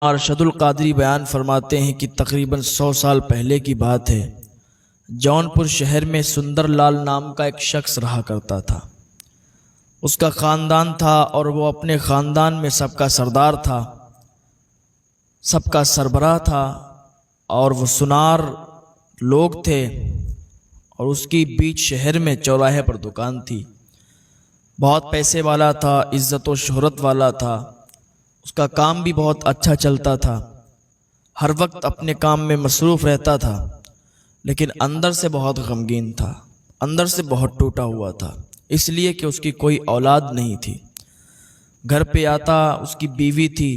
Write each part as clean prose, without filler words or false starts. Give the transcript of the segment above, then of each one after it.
ارشد القادری بیان فرماتے ہیں کہ تقریباً 100 سال پہلے کی بات ہے۔ جونپور شہر میں سندر لال نام کا ایک شخص رہا کرتا تھا۔ اس کا خاندان تھا اور وہ اپنے خاندان میں سب کا سردار تھا، سب کا سربراہ تھا، اور وہ سنار لوگ تھے، اور اس کی بیچ شہر میں چوراہے پر دکان تھی۔ بہت پیسے والا تھا، عزت و شہرت والا تھا، اس کا کام بھی بہت اچھا چلتا تھا، ہر وقت اپنے کام میں مصروف رہتا تھا، لیکن اندر سے بہت غمگین تھا، اندر سے بہت ٹوٹا ہوا تھا، اس لیے کہ اس کی کوئی اولاد نہیں تھی۔ گھر پہ آتا اس کی بیوی تھی،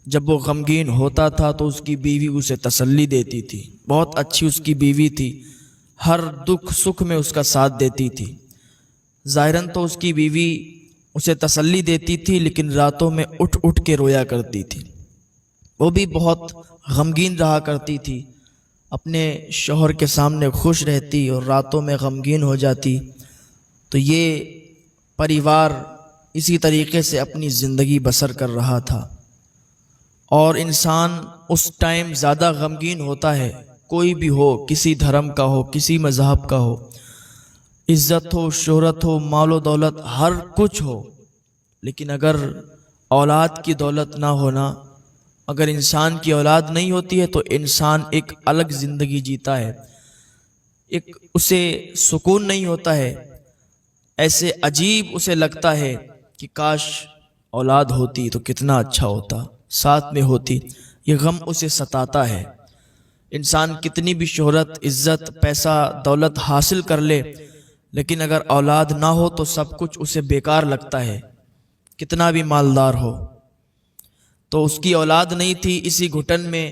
جب وہ غمگین ہوتا تھا تو اس کی بیوی اسے تسلی دیتی تھی، بہت اچھی اس کی بیوی تھی، ہر دکھ سکھ میں اس کا ساتھ دیتی تھی۔ ظاہراً تو اس کی بیوی اسے تسلی دیتی تھی، لیکن راتوں میں اٹھ اٹھ کے رویا کرتی تھی، وہ بھی بہت غمگین رہا کرتی تھی، اپنے شوہر کے سامنے خوش رہتی اور راتوں میں غمگین ہو جاتی۔ تو یہ پریوار اسی طریقے سے اپنی زندگی بسر کر رہا تھا، اور انسان اس ٹائم زیادہ غمگین ہوتا ہے، کوئی بھی ہو، کسی دھرم کا ہو، کسی مذہب کا ہو، عزت ہو، شہرت ہو، مال و دولت، ہر کچھ ہو، لیکن اگر اولاد کی دولت نہ ہونا، اگر انسان کی اولاد نہیں ہوتی ہے تو انسان ایک الگ زندگی جیتا ہے، ایک اسے سکون نہیں ہوتا ہے، ایسے عجیب اسے لگتا ہے کہ کاش اولاد ہوتی تو کتنا اچھا ہوتا، ساتھ میں ہوتی۔ یہ غم اسے ستاتا ہے۔ انسان کتنی بھی شہرت، عزت، پیسہ، دولت حاصل کر لے، لیکن اگر اولاد نہ ہو تو سب کچھ اسے بیکار لگتا ہے، کتنا بھی مالدار ہو۔ تو اس کی اولاد نہیں تھی، اسی گھٹن میں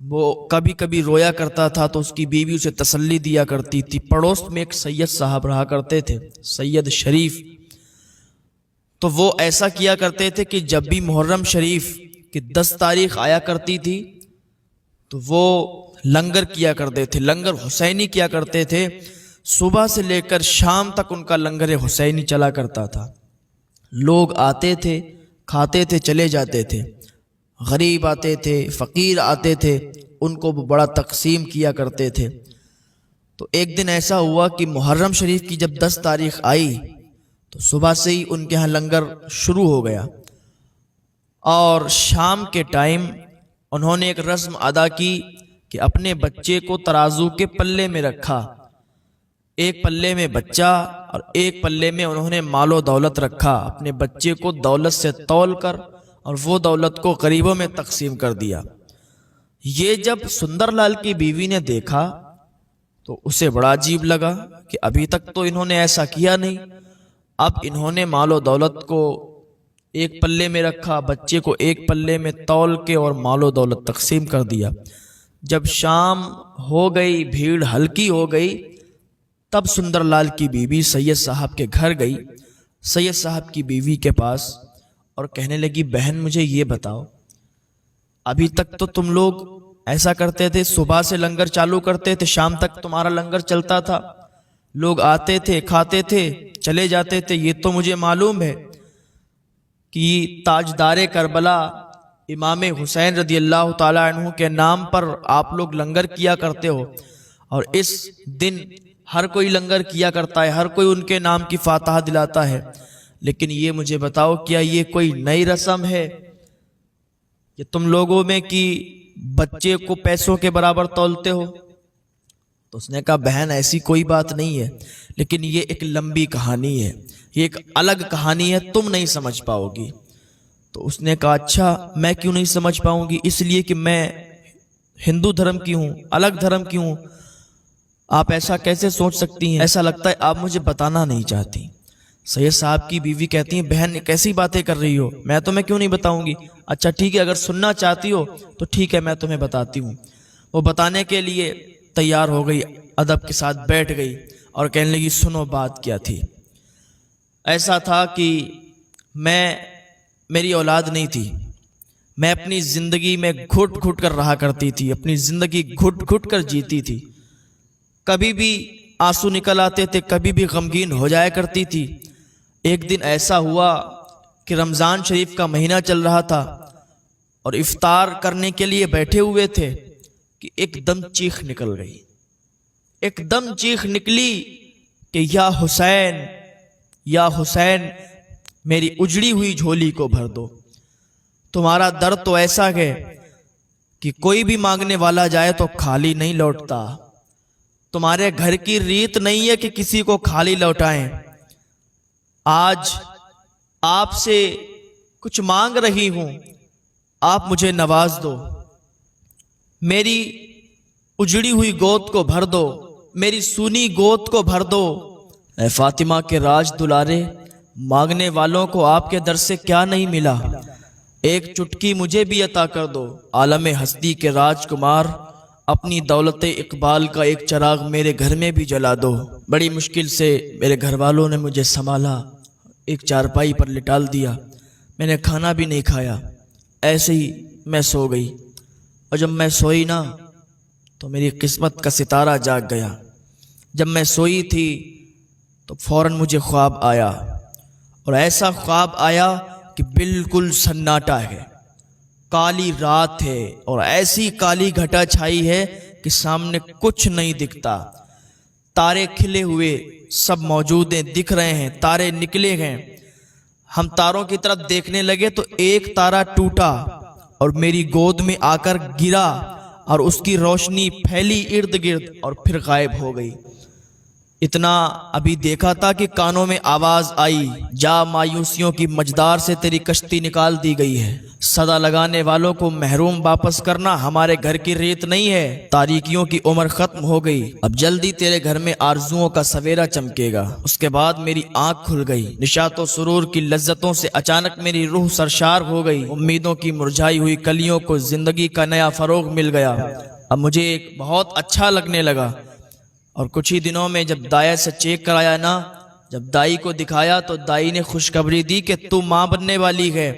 وہ کبھی کبھی رویا کرتا تھا تو اس کی بیوی اسے تسلی دیا کرتی تھی۔ پڑوس میں ایک سید صاحب رہا کرتے تھے، سید شریف، تو وہ ایسا کیا کرتے تھے کہ جب بھی محرم شریف کی 10 تاریخ آیا کرتی تھی تو وہ لنگر کیا کرتے تھے، لنگر حسینی کیا کرتے تھے، صبح سے لے کر شام تک ان کا لنگر حسینی چلا کرتا تھا۔ لوگ آتے تھے، کھاتے تھے، چلے جاتے تھے، غریب آتے تھے، فقیر آتے تھے، ان کو بڑا تقسیم کیا کرتے تھے۔ تو ایک دن ایسا ہوا کہ محرم شریف کی جب 10 تاریخ آئی تو صبح سے ہی ان کے ہاں لنگر شروع ہو گیا، اور شام کے ٹائم انہوں نے ایک رسم ادا کی کہ اپنے بچے کو ترازو کے پلے میں رکھا، ایک پلے میں بچہ اور ایک پلے میں انہوں نے مال و دولت رکھا، اپنے بچے کو دولت سے تول کر اور وہ دولت کو غریبوں میں تقسیم کر دیا۔ یہ جب سندر لال کی بیوی نے دیکھا تو اسے بڑا عجیب لگا کہ ابھی تک تو انہوں نے ایسا کیا نہیں، اب انہوں نے مال و دولت کو ایک پلے میں رکھا، بچے کو ایک پلے میں تول کے اور مال و دولت تقسیم کر دیا۔ جب شام ہو گئی، بھیڑ ہلکی ہو گئی، تب سندر لال کی بیوی سید صاحب کے گھر گئی، سید صاحب کی بیوی کے پاس، اور کہنے لگی، بہن مجھے یہ بتاؤ، ابھی تک تو تم لوگ ایسا کرتے تھے، صبح سے لنگر چالو کرتے تھے، شام تک تمہارا لنگر چلتا تھا، لوگ آتے تھے، کھاتے تھے، چلے جاتے تھے، یہ تو مجھے معلوم ہے کہ تاجدار کربلا امام حسین رضی اللہ تعالی عنہ کے نام پر آپ لوگ لنگر کیا کرتے ہو، اور اس دن ہر کوئی لنگر کیا کرتا ہے، ہر کوئی ان کے نام کی فاتحہ دلاتا ہے، لیکن یہ مجھے بتاؤ کیا یہ کوئی نئی رسم ہے کہ تم لوگوں میں کہ بچے کو پیسوں کے برابر تولتے ہو؟ تو اس نے کہا، بہن ایسی کوئی بات نہیں ہے، لیکن یہ ایک لمبی کہانی ہے، یہ ایک الگ کہانی ہے، تم نہیں سمجھ پاؤ گی۔ تو اس نے کہا، اچھا میں کیوں نہیں سمجھ پاؤں گی؟ اس لیے کہ میں ہندو دھرم کی ہوں، الگ دھرم کی ہوں، آپ ایسا کیسے سوچ سکتی ہیں؟ ایسا لگتا ہے آپ مجھے بتانا نہیں چاہتی۔ سید صاحب کی بیوی کہتی ہیں، بہن کیسی باتیں کر رہی ہو، میں تمہیں کیوں نہیں بتاؤں گی؟ اچھا ٹھیک ہے، اگر سننا چاہتی ہو تو ٹھیک ہے، میں تمہیں بتاتی ہوں۔ وہ بتانے کے لیے تیار ہو گئی، ادب کے ساتھ بیٹھ گئی اور کہنے لگی، سنو بات کیا تھی۔ ایسا تھا کہ میری اولاد نہیں تھی، میں اپنی زندگی میں گھٹ گھٹ کر رہا کرتی تھی، اپنی زندگی گھٹ گھٹ کر جیتی تھی، کبھی بھی آنسو نکل آتے تھے، کبھی بھی غمگین ہو جایا کرتی تھی۔ ایک دن ایسا ہوا کہ رمضان شریف کا مہینہ چل رہا تھا، اور افطار کرنے کے لیے بیٹھے ہوئے تھے کہ ایک دم چیخ نکل گئی، ایک دم چیخ نکلی کہ یا حسین، یا حسین، میری اجڑی ہوئی جھولی کو بھر دو۔ تمہارا درد تو ایسا ہے کہ کوئی بھی مانگنے والا جائے تو خالی نہیں لوٹتا۔ تمہارے گھر کی ریت نہیں ہے کہ کسی کو خالی لوٹائیں۔ آج آپ سے کچھ مانگ رہی ہوں، آپ مجھے نواز دو، میری اجڑی ہوئی گود کو بھر دو، میری سونی گود کو بھر دو۔ اے فاطمہ کے راج دلارے، مانگنے والوں کو آپ کے در سے کیا نہیں ملا؟ ایک چٹکی مجھے بھی عطا کر دو۔ عالم ہستی کے راج کمار، اپنی دولت اقبال کا ایک چراغ میرے گھر میں بھی جلا دو۔ بڑی مشکل سے میرے گھر والوں نے مجھے سنبھالا، ایک چارپائی پر لٹال دیا، میں نے کھانا بھی نہیں کھایا، ایسے ہی میں سو گئی۔ اور جب میں سوئی نا تو میری قسمت کا ستارہ جاگ گیا۔ جب میں سوئی تھی تو فوراً مجھے خواب آیا، اور ایسا خواب آیا کہ بالکل سناٹا ہے، کالی رات ہے اور ایسی کالی گھٹا چھائی ہے کہ سامنے کچھ نہیں دکھتا۔ تارے کھلے ہوئے سب موجود ہیں، دکھ رہے ہیں، تارے نکلے ہیں۔ ہم تاروں کی طرف دیکھنے لگے تو ایک تارا ٹوٹا اور میری گود میں آ کر گرا، اور اس کی روشنی پھیلی ارد گرد اور پھر غائب ہو گئی۔ اتنا ابھی دیکھا تھا کہ کانوں میں آواز آئی، جا مایوسیوں کی مجدار سے تیری کشتی نکال دی گئی ہے۔ صدا لگانے والوں کو محروم واپس کرنا ہمارے گھر کی ریت نہیں ہے۔ تاریکیوں کی عمر ختم ہو گئی، اب جلدی تیرے گھر میں آرزوؤں کا سویرا چمکے گا۔ اس کے بعد میری آنکھ کھل گئی، نشاط و سرور کی لذتوں سے اچانک میری روح سرشار ہو گئی۔ امیدوں کی مرجھائی ہوئی کلیوں کو زندگی کا نیا فروغ مل گیا۔ اب مجھے ایک بہت اچھا لگنے لگا، اور کچھ ہی دنوں میں جب دائی سے چیک کرایا نا، جب دائی کو دکھایا تو دائی نے خوشخبری دی کہ تو ماں بننے والی ہے،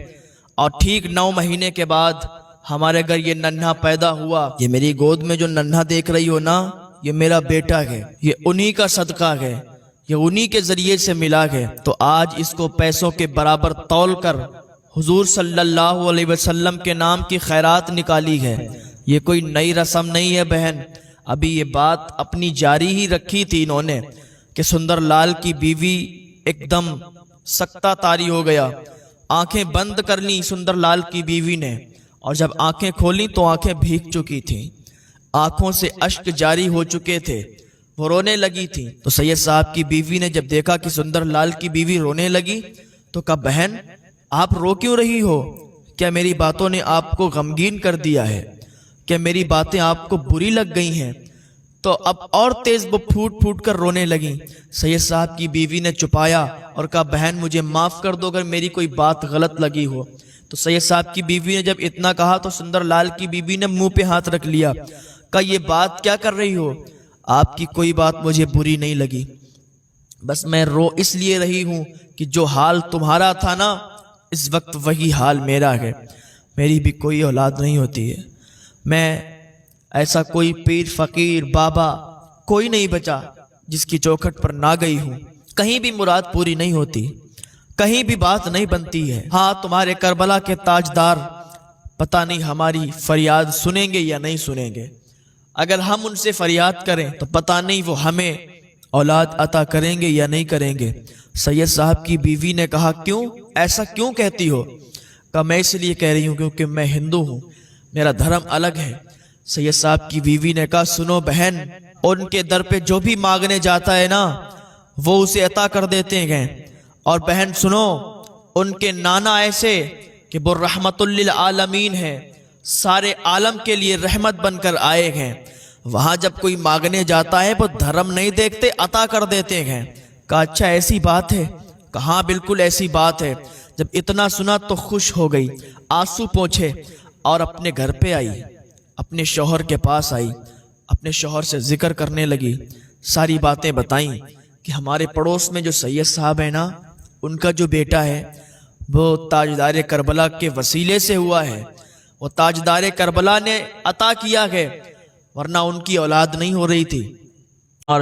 اور ٹھیک 9 مہینے کے بعد ہمارے گھر یہ ننھا پیدا ہوا۔ یہ میری گود میں جو ننھا دیکھ رہی ہو نا، یہ میرا بیٹا ہے، یہ انہی کا صدقہ ہے، یہ انہی کے ذریعے سے ملا ہے۔ تو آج اس کو پیسوں کے برابر تول کر حضور صلی اللہ علیہ وسلم کے نام کی خیرات نکالی ہے۔ یہ کوئی نئی رسم نہیں ہے بہن، ابھی یہ بات اپنی جاری ہی رکھی تھی انہوں نے کہ سندر لال کی بیوی ایک دم سکتہ طاری ہو گیا۔ آنکھیں بند کر لیں سندر لال کی بیوی نے، اور جب آنکھیں کھولیں تو آنکھیں بھیگ چکی تھیں، آنکھوں سے اشک جاری ہو چکے تھے، وہ رونے لگی تھی۔ تو سید صاحب کی بیوی نے جب دیکھا کہ سندر لال کی بیوی رونے لگی تو کہا، بہن آپ رو کیوں رہی ہو؟ کیا میری باتوں نے آپ کو غمگین کر دیا ہے؟ کہ میری باتیں آپ کو بری لگ گئی ہیں؟ تو اب اور تیز وہ پھوٹ پھوٹ کر رونے لگیں۔ سید صاحب کی بیوی نے چھپایا اور کہا، بہن مجھے معاف کر دو اگر میری کوئی بات غلط لگی ہو۔ تو سید صاحب کی بیوی نے جب اتنا کہا تو سندر لال کی بیوی نے منہ پہ ہاتھ رکھ لیا، کہا، یہ بات کیا کر رہی ہو؟ آپ کی کوئی بات مجھے بری نہیں لگی، بس میں رو اس لیے رہی ہوں کہ جو حال تمہارا تھا نا، اس وقت وہی حال میرا ہے۔ میری بھی کوئی اولاد نہیں ہوتی ہے، میں ایسا کوئی پیر فقیر بابا کوئی نہیں بچا جس کی چوکھٹ پر نہ گئی ہوں۔ کہیں بھی مراد پوری نہیں ہوتی، کہیں بھی بات نہیں بنتی ہے۔ ہاں تمہارے کربلا کے تاجدار پتہ نہیں ہماری فریاد سنیں گے یا نہیں سنیں گے۔ اگر ہم ان سے فریاد کریں تو پتہ نہیں وہ ہمیں اولاد عطا کریں گے یا نہیں کریں گے۔ سید صاحب کی بیوی نے کہا، کیوں ایسا کیوں کہتی ہو؟ کہا، میں اس لیے کہہ رہی ہوں کیونکہ میں ہندو ہوں، میرا دھرم الگ ہے۔ سید صاحب کی بیوی نے کہا، سنو بہن، ان کے در پہ جو بھی مانگنے جاتا ہے نا وہ اسے عطا کر دیتے ہیں۔ اور بہن سنو، ان کے نانا ایسے کہ وہ رحمت للعالمین ہے، سارے عالم کے لیے رحمت بن کر آئے ہیں۔ وہاں جب کوئی مانگنے جاتا ہے وہ دھرم نہیں دیکھتے، عطا کر دیتے ہیں۔ کہا، اچھا ایسی بات ہے؟ کہاں بالکل ایسی بات ہے۔ جب اتنا سنا تو خوش ہو گئی، آنسو پوچھے اور اپنے گھر پہ آئی، اپنے شوہر کے پاس آئی، اپنے شوہر سے ذکر کرنے لگی، ساری باتیں بتائیں کہ ہمارے پڑوس میں جو سید صاحب ہیں نا، ان کا جو بیٹا ہے وہ تاجدار کربلا کے وسیلے سے ہوا ہے، وہ تاجدار کربلا نے عطا کیا ہے، ورنہ ان کی اولاد نہیں ہو رہی تھی۔